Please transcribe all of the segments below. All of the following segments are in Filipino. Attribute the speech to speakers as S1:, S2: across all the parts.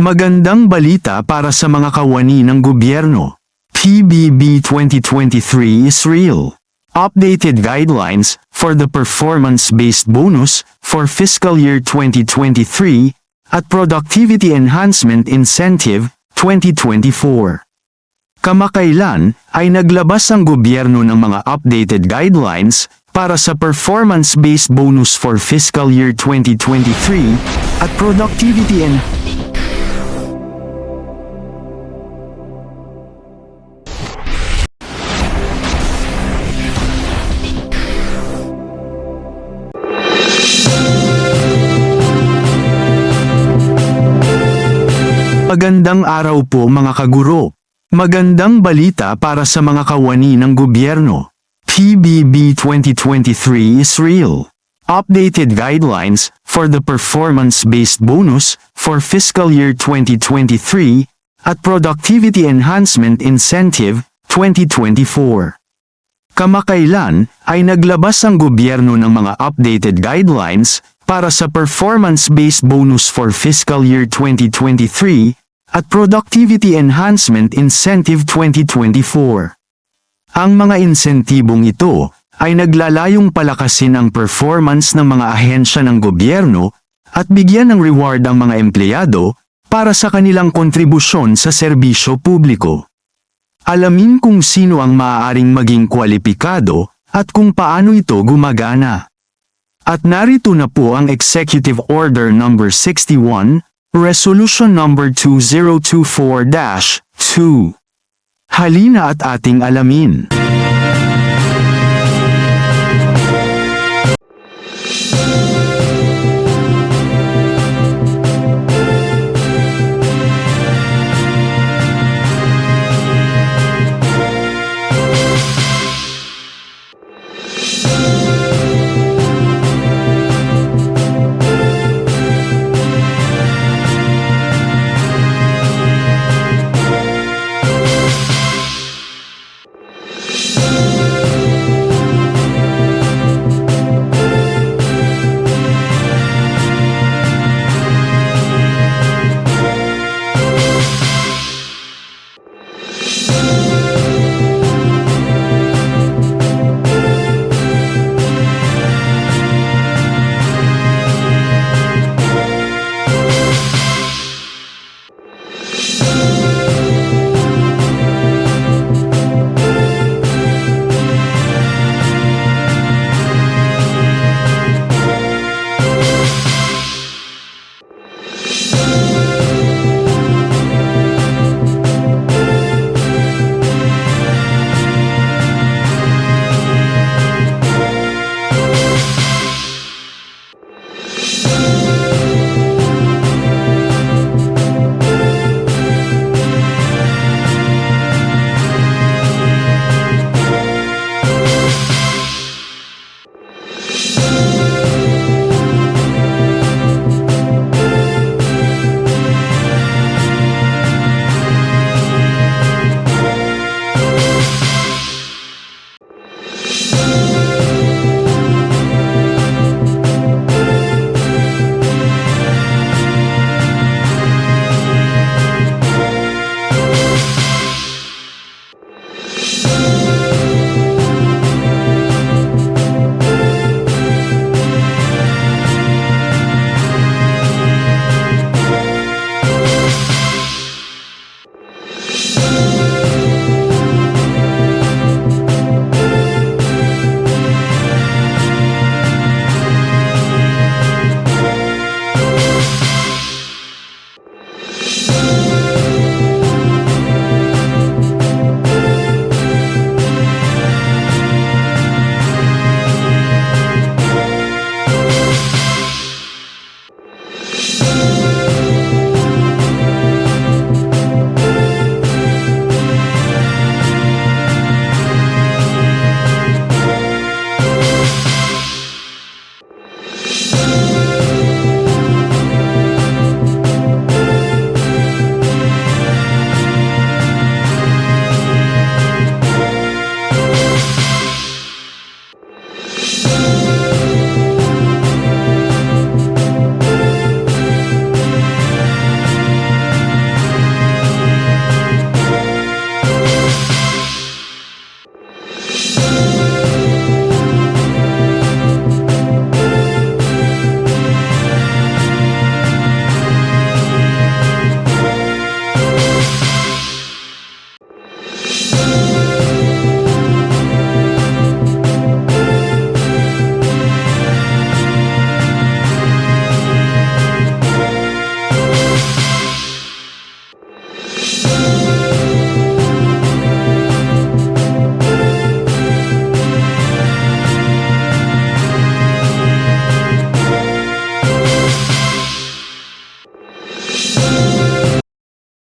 S1: Magandang balita para sa mga kawani ng gobyerno. PBB 2023 is real. Updated guidelines for the performance-based bonus for fiscal year 2023 at Productivity Enhancement Incentive 2024. Kamakailan ay naglabas ang gobyerno ng mga updated guidelines para sa performance-based bonus for fiscal year 2023 at Productivity Magandang araw po mga kaguro. Magandang balita para sa mga kawani ng gobyerno. PBB 2023 is real. Updated guidelines for the performance-based bonus for fiscal year 2023 at Productivity Enhancement Incentive 2024. Kamakailan ay naglabas ang gobyerno ng mga updated guidelines para sa performance-based bonus for fiscal year 2023 at Productivity Enhancement Incentive 2024. Ang mga insentibong ito ay naglalayong palakasin ang performance ng mga ahensya ng gobyerno at bigyan ng reward ang mga empleyado para sa kanilang kontribusyon sa serbisyo publiko. Alamin kung sino ang maaaring maging kwalipikado at kung paano ito gumagana. At narito na po ang Executive Order No. 61, Resolution No. 2024-2. Halina at ating alamin.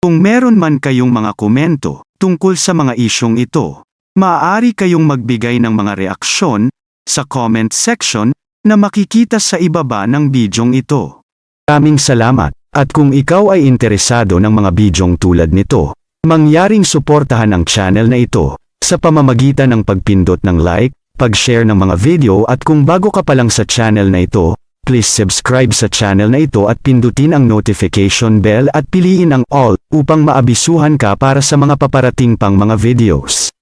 S1: Kung meron man kayong mga komento tungkol sa mga isyong ito, maaari kayong magbigay ng mga reaksyon sa comment section na makikita sa ibaba ng bidyong ito. Maraming salamat, at kung ikaw ay interesado ng mga bidyong tulad nito, mangyaring suportahan ang channel na ito sa pamamagitan ng pagpindot ng like, pag-share ng mga video at kung bago ka pa lang sa channel na ito, please subscribe sa channel na ito at pindutin ang notification bell at piliin ang all upang maabisuhan ka para sa mga paparating pang mga videos.